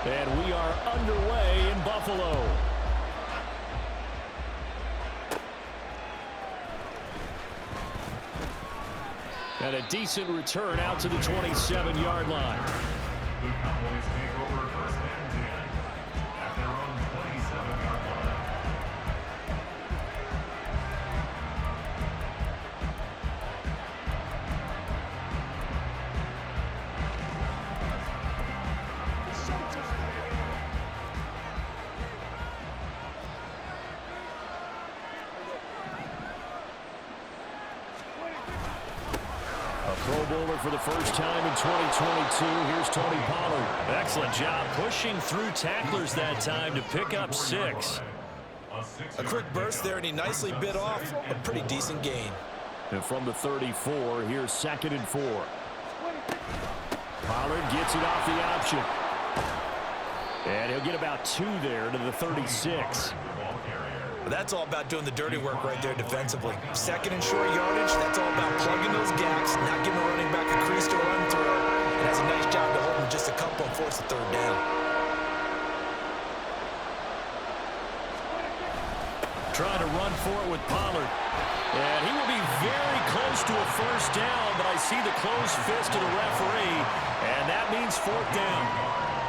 And we are underway in Buffalo. And a decent return out to the 27-yard line. The Cowboys take over first and 10 at their own 27-yard line. Pro Bowler for the first time in 2022. Here's Tony Pollard. Excellent job pushing through tacklers that time to pick up 6. A quick burst there, and he nicely bit off a pretty decent gain. And from the 34, here's 2nd and 4. Pollard gets it off the option. And he'll get about 2 there to the 36. That's all about doing the dirty work right there defensively. 2nd and short yardage, that's all about plugging those gaps, not giving a running back a crease to run through. And that's a nice job to hold him just a couple and force the 3rd down. Trying to run for it with Pollard. And he will be very close to a first down, but I see the closed fist of the referee, and that means 4th down.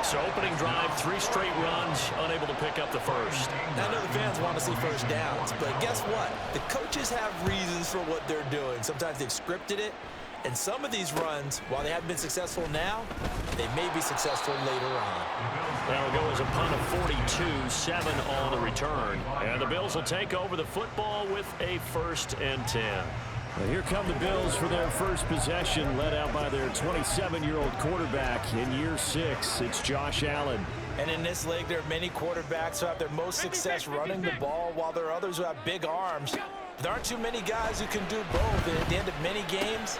So opening drive, 3 straight runs, unable to pick up the first. I know the fans want to see first downs, but guess what? The coaches have reasons for what they're doing. Sometimes they've scripted it, and some of these runs, while they haven't been successful now, they may be successful later on. Now it goes a punt of 42, 7 on the return. And the Bills will take over the football with a 1st and 10. Well, here come the Bills for their first possession, led out by their 27-year-old quarterback in year 6. It's Josh Allen. And in this league, there are many quarterbacks who have their most success running the ball, while there are others who have big arms. There aren't too many guys who can do both, and at the end of many games,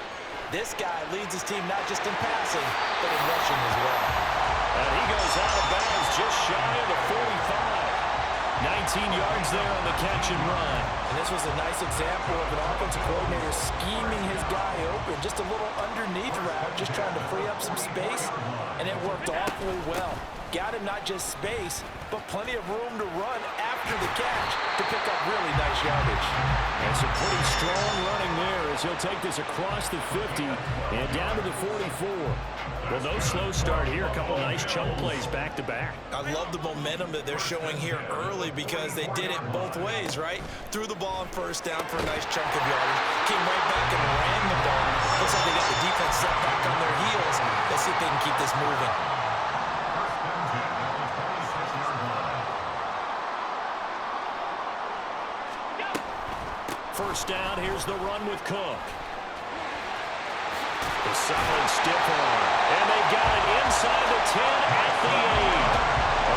this guy leads his team not just in passing, but in rushing as well. And he goes out of bounds just shy of the 45. 19 yards there on the catch and run. And this was a nice example of an offensive coordinator scheming his guy open. Just a little underneath route, just trying to free up some space, and it worked awfully well. Got him not just space, but plenty of room to run after the catch to pick up really nice yardage. And some pretty strong running there as he'll take this across the 50 and down to the 44. Well, no slow start here. A couple nice chunk plays back-to-back. I love the momentum that they're showing here early because they did it both ways, right? Threw the ball on first down for a nice chunk of yardage. Came right back and ran the ball. Looks like they got the defense set back on their heels. Let's see if they can keep this moving. First down, here's the run with Cook. A solid stiff arm. And they've got it inside the 10 at the 8.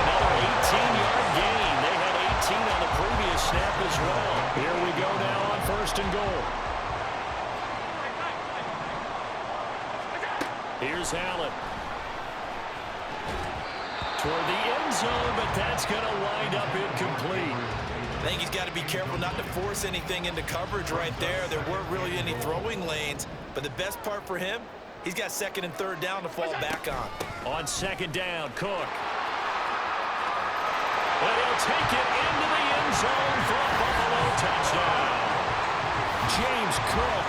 Another 18-yard gain. They had 18 on the previous snap as well. Here we go now on 1st and goal. Here's Allen. Toward the end zone, but that's going to wind up incomplete. I think he's got to be careful not to force anything into coverage right there. There weren't really any throwing lanes, but the best part for him, he's got 2nd and 3rd down to fall back on. On 2nd down, Cook. And he'll take it into the end zone for a Buffalo touchdown. James Cook.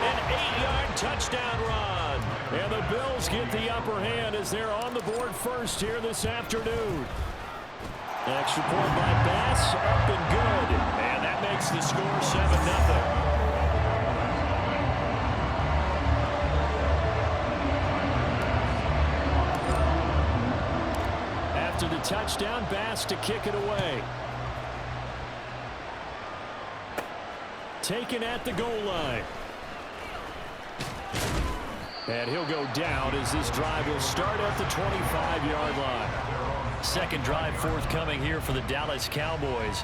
An 8-yard touchdown run. And the Bills get the upper hand as they're on the board first here this afternoon. Extra point by Bass, up and good. And that makes the score 7-0. After the touchdown, Bass to kick it away. Taken at the goal line. And he'll go down as this drive will start at the 25-yard line. Second drive forthcoming here for the Dallas Cowboys.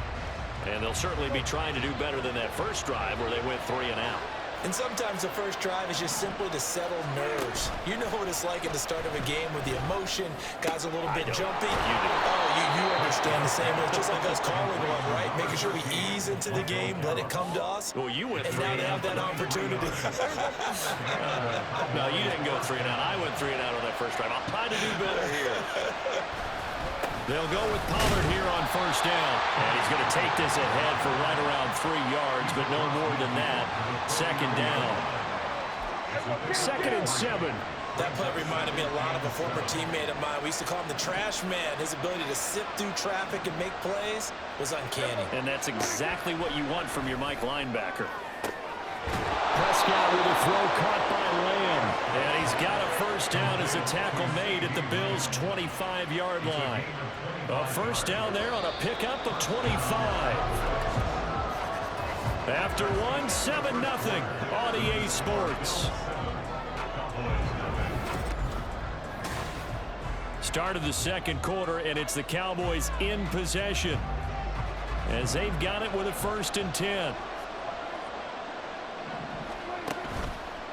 And they'll certainly be trying to do better than that first drive where they went 3 and out. And sometimes the first drive is just simply to settle nerves. You know what it's like at the start of a game with the emotion, guys a little bit jumpy. You do. Oh, you understand the same way. It's just like us calling one, right? Making sure we ease into the game, let it come to us. Well, you went and 3 now and they out. have that opportunity. No, you didn't go 3 and out. I went 3 and out on that first drive. I'll try to do better here. They'll go with Pollard here on first down. And he's going to take this ahead for right around 3 yards, but no more than that. Second down. 2nd and 7. That play reminded me a lot of a former teammate of mine. We used to call him the trash man. His ability to sift through traffic and make plays was uncanny. And that's exactly what you want from your Mike linebacker. Prescott with a throw caught by Lamb. And he's got a first down as a tackle made at the Bills' 25-yard line. A first down there on a pickup of 25. After 1, 7-0 on EA Sports. Start of the second quarter, and it's the Cowboys in possession as they've got it with a 1st and 10.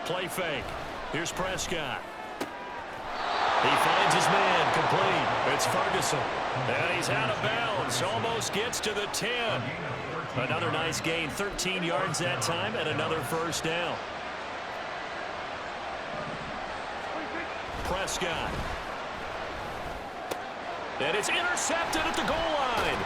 Play fake. Here's Prescott. He finds his man complete. It's Ferguson. And he's out of bounds. Almost gets to the 10. Another nice gain. 13 yards that time and another first down. Prescott. And it's intercepted at the goal line.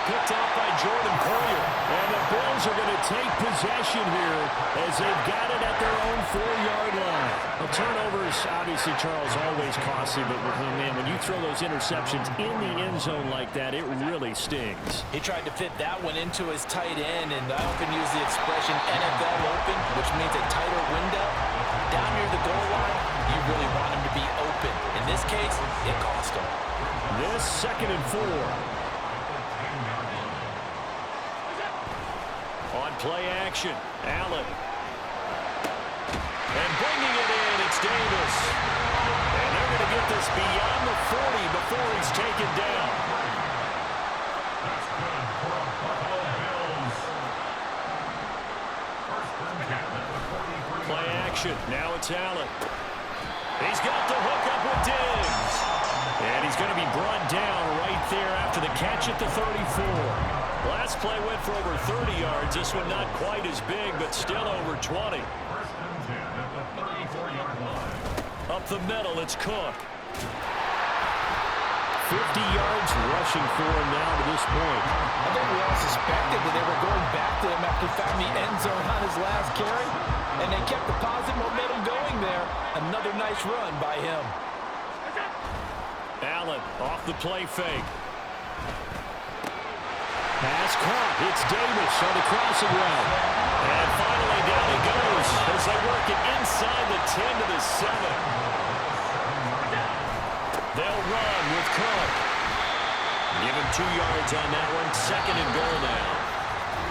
Picked off by Jordan Poyer. And the Bills are going to take possession here as they've got it at their own 4-yard line. Well, turnovers, obviously, Charles, always costly. But, man, when you throw those interceptions in the end zone like that, it really stings. He tried to fit that one into his tight end, and I often use the expression NFL open, which means a tighter window. Down near the goal line, you really want him to be open. In this case, it cost him. This 2nd and 4. On play action, Allen. And bringing it in, it's Davis. And they're going to get this beyond the 40 before he's taken down. Play action, now it's Allen. He's got the hook up with Diggs. And he's going to be brought down right there after the catch at the 34. Last play went for over 30 yards. This one not quite as big, but still over 20. Up the middle, it's Cook. 50 yards rushing for him now to this point. I think we all suspected that they were going back to him after he found the end zone on his last carry, and they kept the positive momentum going there. Another nice run by him. Allen off the play fake. Pass caught. It's Davis on the crossing route. And finally down he goes as they work it inside the 10 to the 7. They'll run with Cook. Give him 2 yards on that one. 2nd and goal now.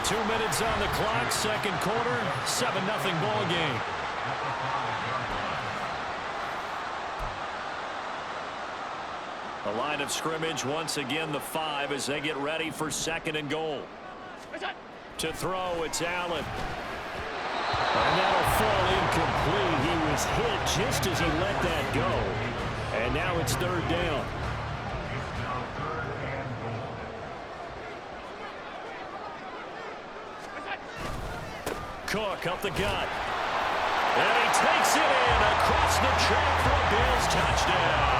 2 minutes on the clock. Second quarter. 7-0 ball game. The line of scrimmage once again the 5 as they get ready for 2nd and goal. To throw, it's Allen. And that'll fall incomplete. He was hit just as he let that go. And now it's 3rd down. Cook up the gut. And he takes it in across the track for a Bills touchdown.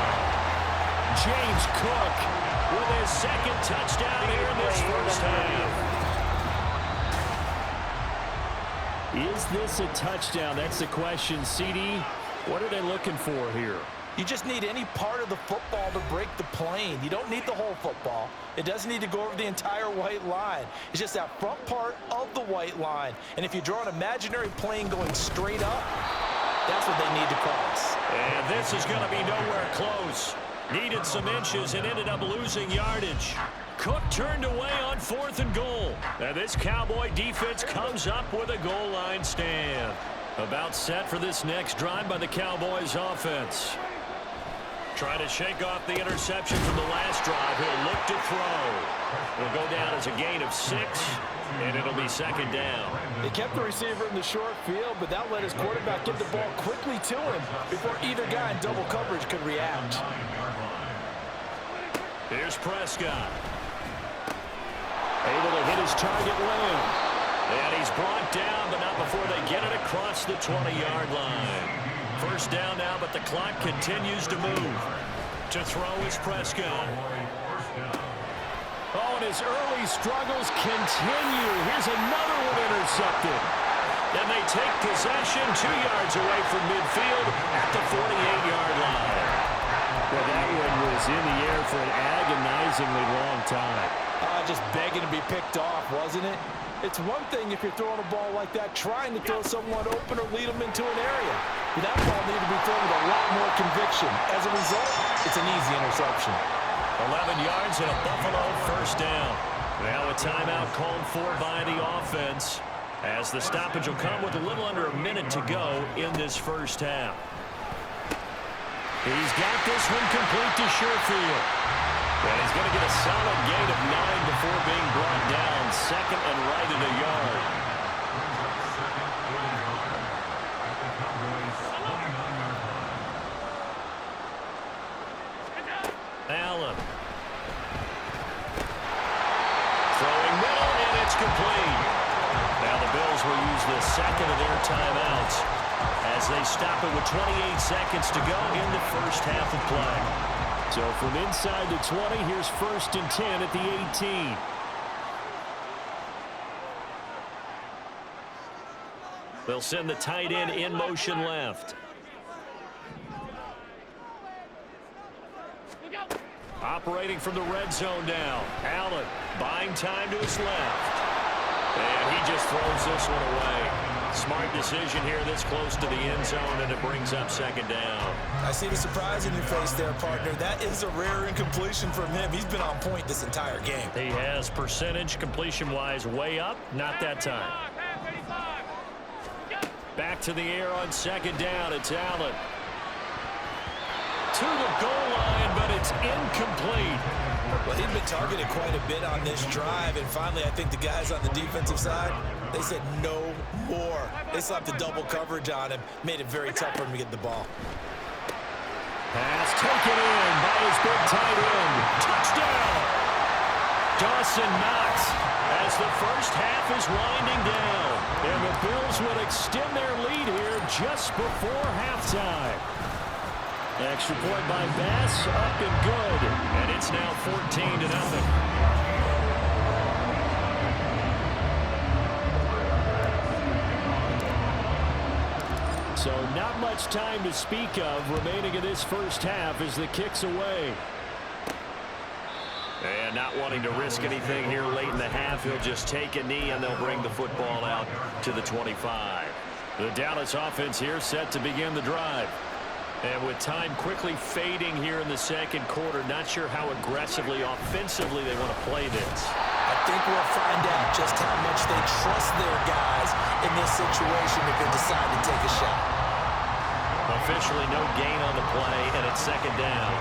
James Cook with his 2nd touchdown here in this first half. Is this a touchdown? That's the question. CD, what are they looking for here? You just need any part of the football to break the plane. You don't need the whole football. It doesn't need to go over the entire white line. It's just that front part of the white line. And if you draw an imaginary plane going straight up, that's what they need to cross. And this is going to be nowhere close. Needed some inches and ended up losing yardage. Cook turned away on 4th and goal. Now this Cowboy defense comes up with a goal line stand. About set for this next drive by the Cowboys offense. Trying to shake off the interception from the last drive. He'll look to throw. Will go down as a gain of 6, and it'll be 2nd down. They kept the receiver in the short field, but that let his quarterback get the ball quickly to him before either guy in double coverage could react. Here's Prescott. Able to hit his target Lamb. And he's brought down, but not before they get it across the 20-yard line. First down now, but the clock continues to move. To throw is Prescott. Oh, and his early struggles continue. Here's another one intercepted. And they take possession 2 yards away from midfield at the 48-yard line. Well, that one was in the air for an agonizingly long time. Just begging to be picked off, wasn't it? It's one thing if you're throwing a ball like that, trying to throw someone open or lead them into an area. But that ball needed to be thrown with a lot more conviction. As a result, it's an easy interception. 11 yards and a Buffalo first down. Now a timeout called for by the offense, as the stoppage will come with a little under a minute to go in this first half. He's got this one complete to Sherfield. And he's going to get a solid gain of 9 before being brought down. Second and right at a yard. Allen. Throwing middle, and it's complete. Now the Bills will use the second of their timeouts as they stop it with 28 seconds to go in the first half of play. So from inside the 20, here's 1st and 10 at the 18. They'll send the tight end in motion left. Operating from the red zone now. Allen buying time to his left. And he just throws this one away. Smart decision here this close to the end zone, and it brings up second down. I see the surprise in your face there, partner. That is a rare incompletion from him. He's been on point this entire game. He has percentage completion-wise way up. Not that time. Back to the air on second down. It's Allen. To the goal line, but it's incomplete. Well, he'd been targeted quite a bit on this drive, and finally I think the guys on the defensive side, they said no more. They slapped the double coverage on him, made it very tough for him to get the ball. Pass taken in by his big tight end. Touchdown! Dawson Knox as the first half is winding down. And the Bills would extend their lead here just before halftime. Extra point by Bass, up and good. And it's now 14-0. So not much time to speak of remaining in this first half as the kick's away. And not wanting to risk anything here late in the half, he'll just take a knee and they'll bring the football out to the 25. The Dallas offense here set to begin the drive. And with time quickly fading here in the second quarter, not sure how aggressively, offensively they want to play this. I think we'll find out just how much they trust their guys in this situation if they decide to take a shot. Officially no gain on the play, and it's second down.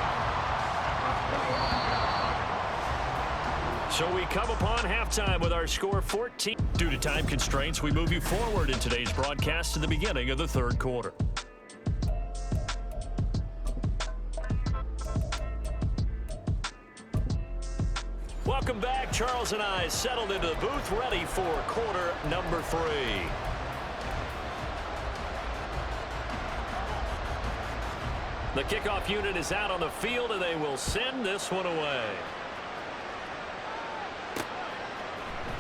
So we come upon halftime with our score 14. Due to time constraints, we move you forward in today's broadcast to the beginning of the third quarter. Welcome back. Charles and I settled into the booth, ready for quarter number 3. The kickoff unit is out on the field, and they will send this one away.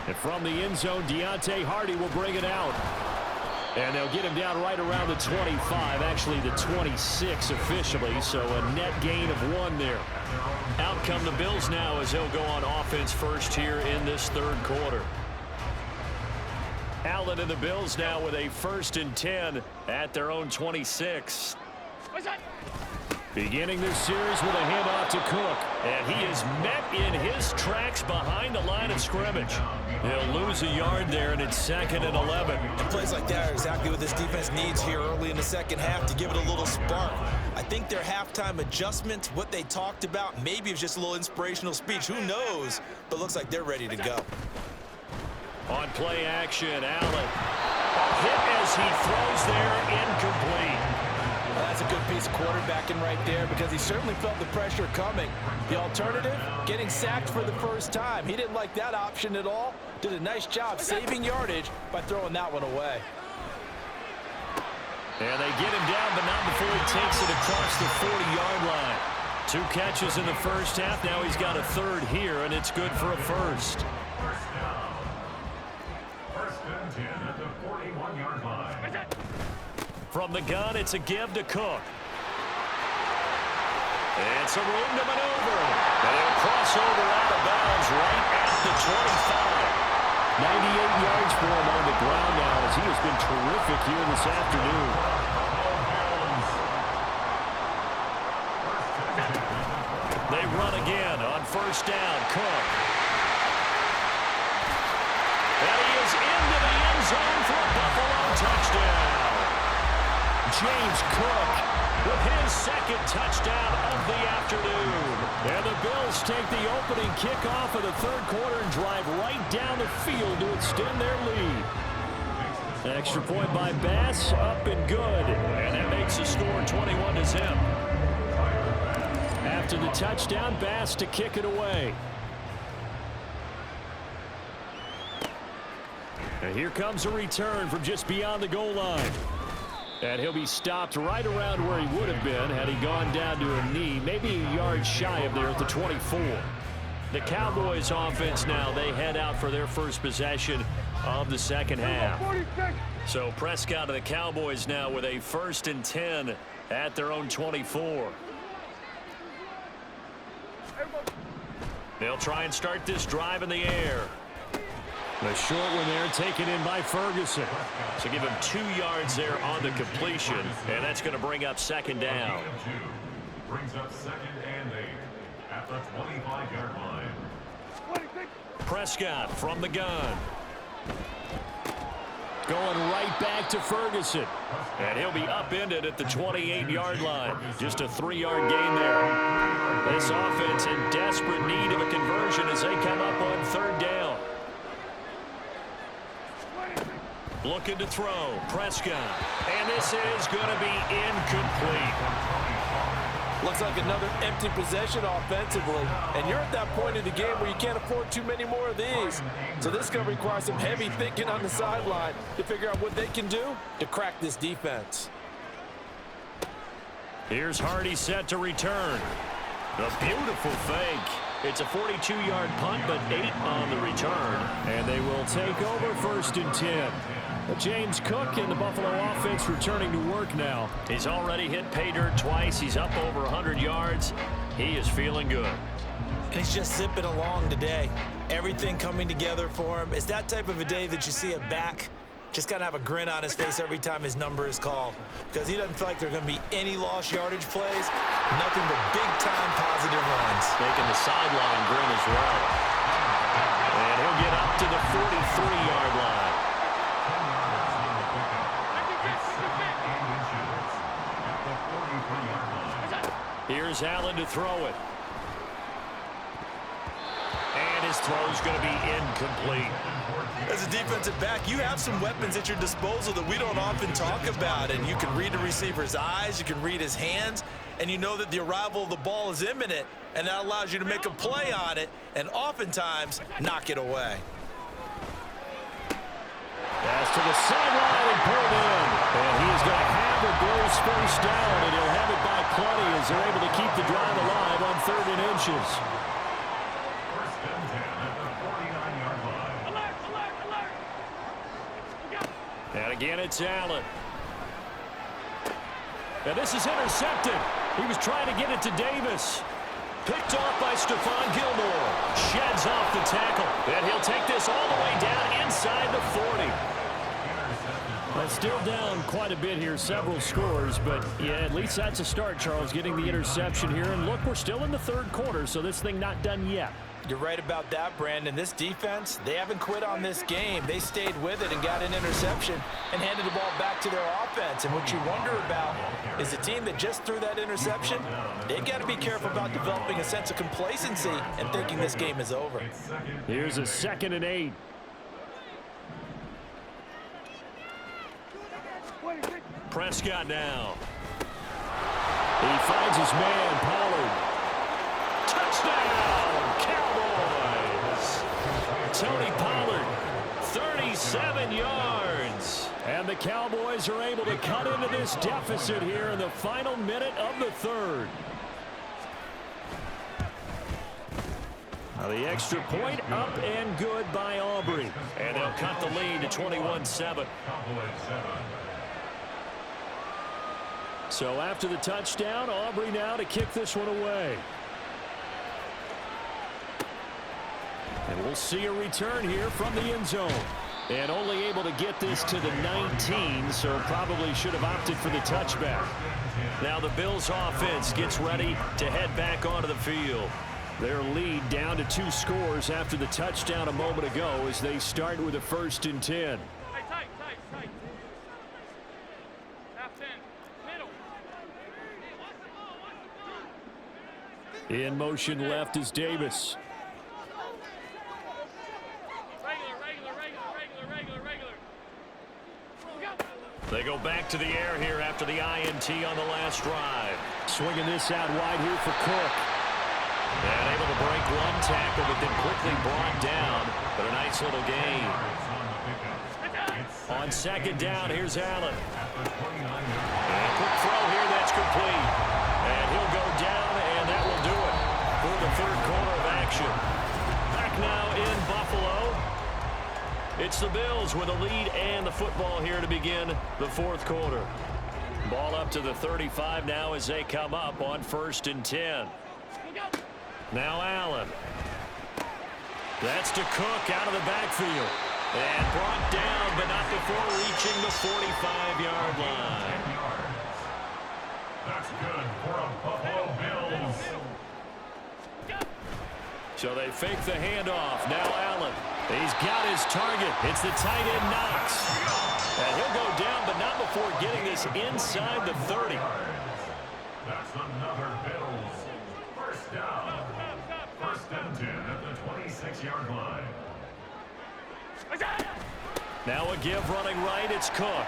And from the end zone, Deontay Hardy will bring it out. And they'll get him down right around the 25, actually the 26 officially, so a net gain of 1 there. Out come the Bills now as they'll go on offense first here in this third quarter. Allen and the Bills now with a 1st and 10 at their own 26. Beginning this series with a handoff to Cook. And he is met in his tracks behind the line of scrimmage. He'll lose a yard there, and it's 2nd and 11. And plays like that are exactly what this defense needs here early in the second half to give it a little spark. I think their halftime adjustments, what they talked about, maybe it was just a little inspirational speech. Who knows? But looks like they're ready to go. On play action, Allen. A hit as he throws there, incomplete. That's a good piece of quarterbacking right there because he certainly felt the pressure coming. The alternative, getting sacked for the first time. He didn't like that option at all. Did a nice job saving yardage by throwing that one away. And they get him down, but not before he takes it across the 40-yard line. 2 catches in the first half. Now he's got a third here, and it's good for a first. First down. First and 10 at the 41-yard line. From the gun, it's a give to Cook. And some room to maneuver. And he'll cross over out of bounds right at the 25. 98 yards for him on the ground now, as he has been terrific here this afternoon. They run again on first down. Cook. And he is into the end zone for a Buffalo touchdown. James Cook with his second touchdown of the afternoon. And the Bills take the opening kickoff of the third quarter and drive right down the field to extend their lead. Extra point by Bass, up and good. And that makes the score 21-0. After the touchdown, Bass to kick it away. And here comes a return from just beyond the goal line. And he'll be stopped right around where he would have been had he gone down to a knee, maybe a yard shy of there at the 24. The Cowboys offense now, they head out for their first possession of the second half. So Prescott and the Cowboys now with a 1st and 10 at their own 24. They'll try and start this drive in the air. The short one there taken in by Ferguson. So give him 2 yards there on the completion, and that's going to bring up second down. Brings up 2nd and 8 at the 25-yard line. Prescott from the gun. Going right back to Ferguson. And he'll be upended at the 28-yard line. Just a 3-yard gain there. This offense in desperate need of a conversion as they come up on third down. Looking to throw. Prescott. And this is going to be incomplete. Looks like another empty possession offensively. And you're at that point in the game where you can't afford too many more of these. So this is going to require some heavy thinking on the sideline to figure out what they can do to crack this defense. Here's Hardy set to return. A beautiful fake. It's a 42-yard punt, but 8 on the return. And they will take over 1st and 10. James Cook and the Buffalo offense returning to work now. He's already hit pay dirt twice. He's up over 100 yards. He is feeling good. And he's just zipping along today. Everything coming together for him. It's that type of a day that you see a back just got to have a grin on his face every time his number is called, because he doesn't feel like there are going to be any lost yardage plays, nothing but big-time positive runs. Making the sideline grin as well. And he'll get up to the 43-yard line. Here's Allen to throw it. And his throw's going to be incomplete. As a defensive back, you have some weapons at your disposal that we don't often talk about. And you can read the receiver's eyes, you can read his hands, and you know that the arrival of the ball is imminent, and that allows you to make a play on it and oftentimes knock it away. Pass to the sideline and pulled in. And he's going to have a Bills first down, and he'll have it by plenty as they're able to keep the drive alive on 3rd and inches. First and 10 at the 49-yard line. And again, it's Allen. And this is intercepted. He was trying to get it to Davis. Picked off by Stephon Gilmore. Sheds off the tackle. And he'll take this all the way down inside the 40. Well, still down quite a bit here, several scores, but yeah, at least that's a start, Charles, getting the interception here. And look, we're still in the 3rd quarter, so this thing not done yet. You're right about that, Brandon. This defense, they haven't quit on this game. They stayed with it and got an interception and handed the ball back to their offense. And what you wonder about is the team that just threw that interception, they've got to be careful about developing a sense of complacency and thinking this game is over. Here's a 2nd and 8. Prescott now. He finds his man, Pollard. Touchdown, Cowboys! Tony Pollard, 37 yards. And the Cowboys are able to cut into this deficit here in the final minute of the 3rd. The extra point up and good by Aubrey. And they'll cut the lead to 21-7. So after the touchdown, Aubrey now to kick this one away. And we'll see a return here from the end zone. And only able to get this to the 19, so probably should have opted for the touchback. Now the Bills offense gets ready to head back onto the field. Their lead down to 2 scores after the touchdown a moment ago as they start with a 1st and 10. Tight. Half 10. Middle. In motion left is Davis. They go back to the air here after the INT on the last drive. Swinging this out wide here for Cook. And able to break one tackle, but then quickly brought down. But a nice little gain. On 2nd down, here's Allen. And quick throw here, that's complete. And he'll go down, and that will do it for the 3rd quarter of action. Back now in Buffalo. It's the Bills with a lead and the football here to begin the 4th quarter. Ball up to the 35 now as they come up on 1st and 10. Now Allen. That's to Cook out of the backfield. And brought down, but not before reaching the 45-yard line. That's good for a Buffalo Bills. So they fake the handoff. Now Allen. He's got his target. It's the tight end Knox. And he'll go down, but not before getting this inside the 30. That's another Bills. 1st down. 1st and 10 at the 26-yard line. Now a give running right. It's Cook.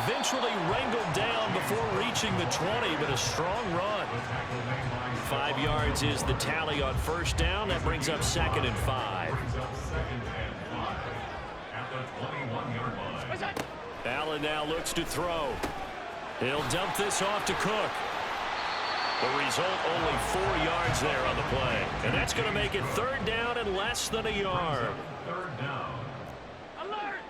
Eventually wrangled down before reaching the 20, but a strong run. 5 yards is the tally on 1st down. That brings up 2nd and 5. Allen now looks to throw. He'll dump this off to Cook. The result, only 4 yards there on the play. And that's going to make it 3rd down and less than a yard. 3rd down. Alert!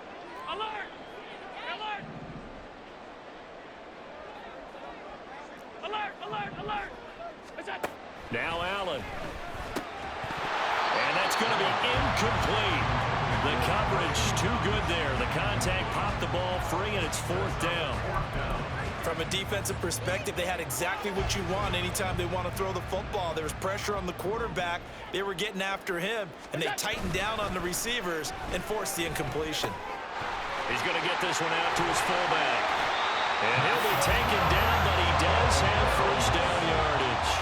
Now Allen. And that's going to be incomplete. The coverage too good there. The contact popped the ball free, and it's 4th down. From a defensive perspective, they had exactly what you want anytime they want to throw the football. There was pressure on the quarterback. They were getting after him, and they tightened down on the receivers and forced the incompletion. He's going to get this one out to his fullback. And he'll be taken down, but he does have 1st down yardage.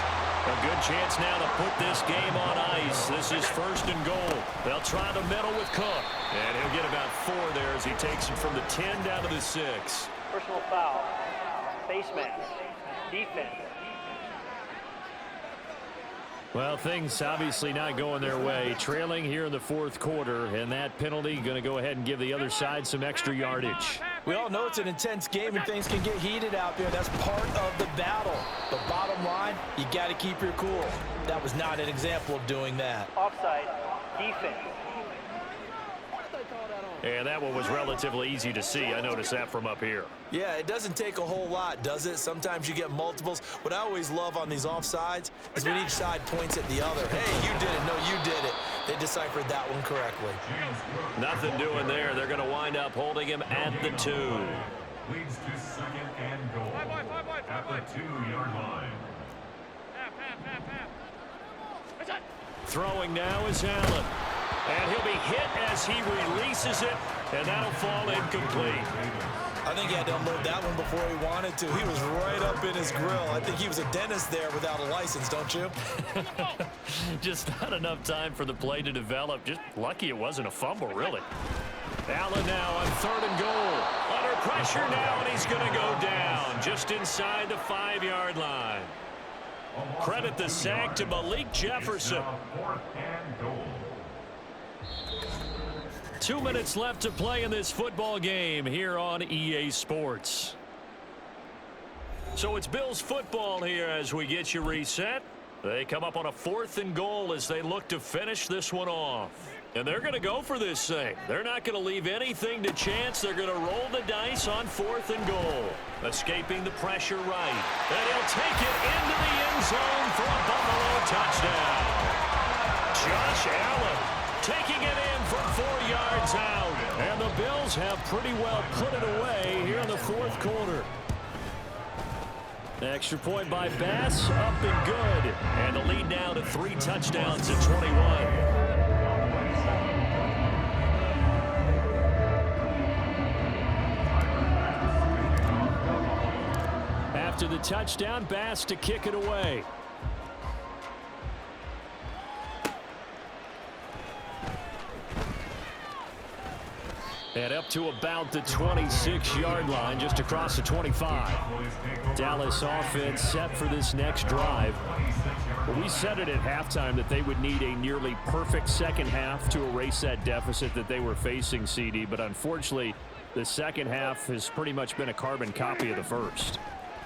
A good chance now to put this game on ice. This is 1st and goal. They'll try the middle with Cook. And he'll get about 4 there as he takes it from the 10 down to the 6. Personal foul. Face mask. Defense. Well, things obviously not going their way. Trailing here in the 4th quarter, and that penalty going to go ahead and give the other side some extra yardage. We all know it's an intense game and things can get heated out there. That's part of the battle. But bottom line, you got to keep your cool. That was not an example of doing that. Offside. Defense. And that one was relatively easy to see. I noticed that from up here. Yeah, it doesn't take a whole lot, does it? Sometimes you get multiples. What I always love on these offsides is when each side points at the other. Hey, you did it. No, you did it. They deciphered that one correctly. Nothing doing there. They're going to wind up holding him at the 2. Leads to 2nd and goal at the 2-yard line. Throwing now is Allen. And he'll be hit as he releases it, and that'll fall incomplete. I think he had to unload that one before he wanted to. He was right up in his grill. I think he was a dentist there without a license, don't you? Just not enough time for the play to develop. Just lucky it wasn't a fumble, really. Allen now on 3rd and goal. Under pressure now, and he's going to go down just inside the 5-yard line. Credit the sack to Malik Jefferson. 4th and goal. 2 minutes left to play in this football game here on EA Sports. So it's Bills football here as we get you reset. They come up on a 4th and goal as they look to finish this one off. And they're going to go for this thing. They're not going to leave anything to chance. They're going to roll the dice on 4th and goal. Escaping the pressure right. And he'll take it into the end zone for a Buffalo touchdown. Josh Allen taking it in from 4 yards out. And the Bills have pretty well put it away here in the 4th quarter. Extra point by Bass, up and good. And the lead now to 3 touchdowns at 21. After the touchdown, Bass to kick it away. And up to about the 26-yard line, just across the 25. Dallas offense set for this next drive. Well, we said it at halftime that they would need a nearly perfect second half to erase that deficit that they were facing, CD. But unfortunately, the second half has pretty much been a carbon copy of the first.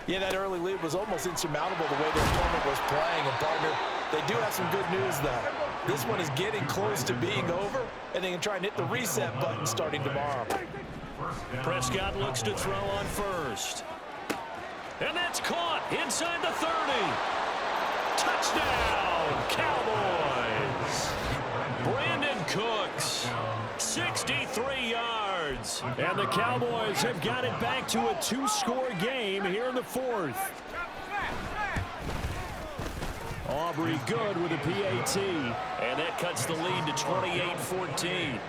Yeah, that early lead was almost insurmountable the way their opponent was playing. And, partner, they do have some good news, though. This one is getting close to being over, and they can try and hit the reset button starting tomorrow. Prescott looks to throw on first. And that's caught inside the 30. Touchdown, Cowboys. Brandon Cooks, 63 yards. And the Cowboys have got it back to a 2-score game here in the 4th. Aubrey good with a PAT. And that cuts the lead to 28-14.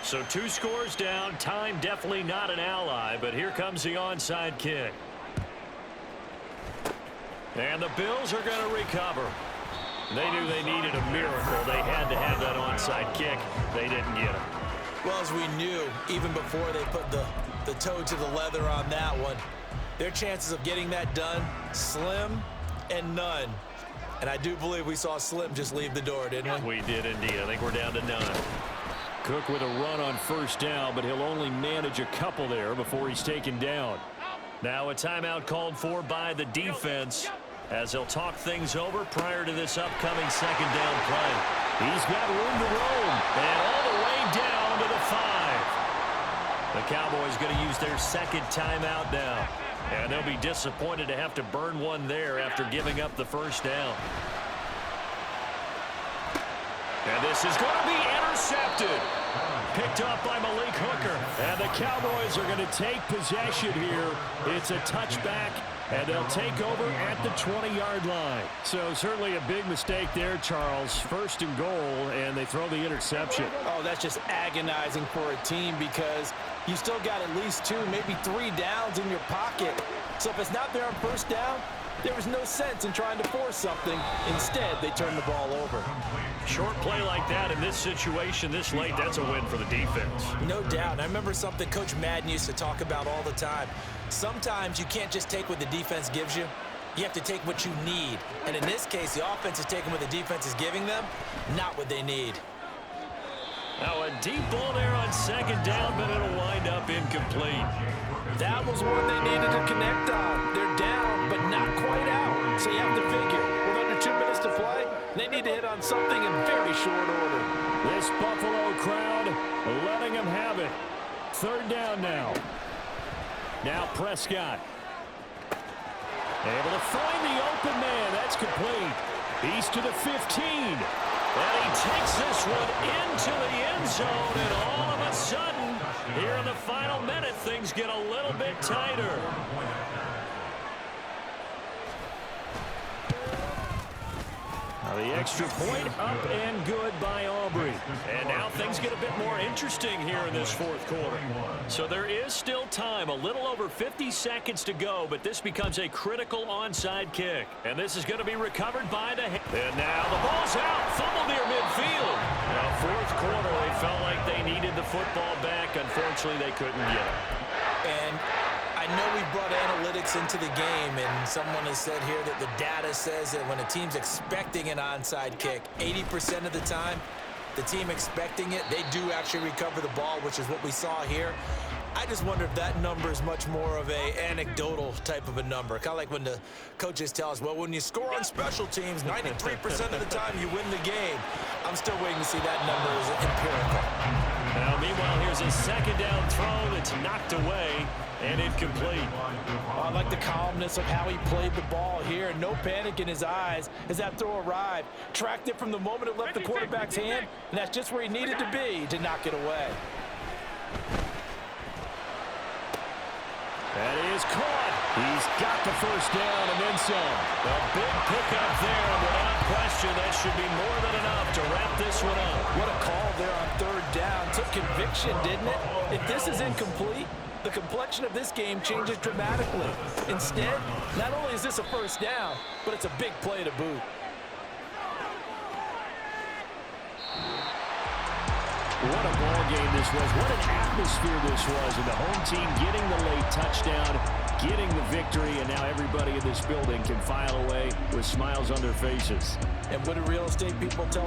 So 2 scores down. Time definitely not an ally, but here comes the onside kick. And the Bills are going to recover. They knew they needed a miracle. They had to have that onside kick. They didn't get it. Well, as we knew, even before they put the toe to the leather on that one, their chances of getting that done, slim and none. And I do believe we saw Slim just leave the door, didn't we? We did indeed. I think we're down to none. Cook with a run on first down, but he'll only manage a couple there before he's taken down. Now a timeout called for by the defense as they'll talk things over prior to this upcoming second down play. He's got room to roam, and all the way down to the 5. The Cowboys going to use their second timeout now. And they'll be disappointed to have to burn one there after giving up the first down. And this is going to be intercepted. Picked up by Malik Hooker. And the Cowboys are going to take possession here. It's a touchback, and they'll take over at the 20-yard line. So certainly a big mistake there, Charles. 1st and goal, and they throw the interception. Oh, that's just agonizing for a team because you still got at least 2, maybe 3 downs in your pocket. So if it's not there on first down, there was no sense in trying to force something. Instead, they turn the ball over. Short play like that in this situation this late, that's a win for the defense. No doubt. And I remember something Coach Madden used to talk about all the time. Sometimes you can't just take what the defense gives you. You have to take what you need. And in this case, the offense is taking what the defense is giving them, not what they need. Now a deep ball there on second down, but it'll wind up incomplete. That was one they needed to connect on. They're down, but not quite out. So you have to figure, with under 2 minutes to play, they need to hit on something in very short order. This Buffalo crowd letting them have it. 3rd down now. Now Prescott. Able to find the open man. That's complete. He's to the 15. And he takes this one into the end zone. And all of a sudden, here in the final minute, things get a little bit tighter. Now the extra point up and good by Aubrey. And now things get a bit more interesting here in this 4th quarter. So there is still time, a little over 50 seconds to go, but this becomes a critical onside kick. And this is going to be recovered by the... And now the ball's out, fumbled near midfield. Now 4th quarter, they felt like they needed the football back. Unfortunately, they couldn't get it. And I know we brought analytics into the game, and someone has said here that the data says that when a team's expecting an onside kick, 80% of the time, the team expecting it, they do actually recover the ball, which is what we saw here. I just wonder if that number is much more of a anecdotal type of a number. Kind of like when the coaches tell us, well, when you score on special teams, 93% of the time you win the game. I'm still waiting to see that number as empirical. Now, meanwhile, here's a second down throw that's knocked away and incomplete. Oh, I like the calmness of how he played the ball here. No panic in his eyes as that throw arrived. Tracked it from the moment it left the quarterback's hand, and that's just where he needed to be to knock it away. That is caught. He's got the first down and then some. A big pickup there. Without question, that should be more than enough to wrap this one up. What a call there on third down. Took conviction, didn't it? If this is incomplete, the complexion of this game changes dramatically. Instead, not only is this a first down, but it's a big play to boot. What a ball game this was. What an atmosphere this was. And the home team getting the late touchdown, getting the victory, and now everybody in this building can file away with smiles on their faces. And what do real estate people tell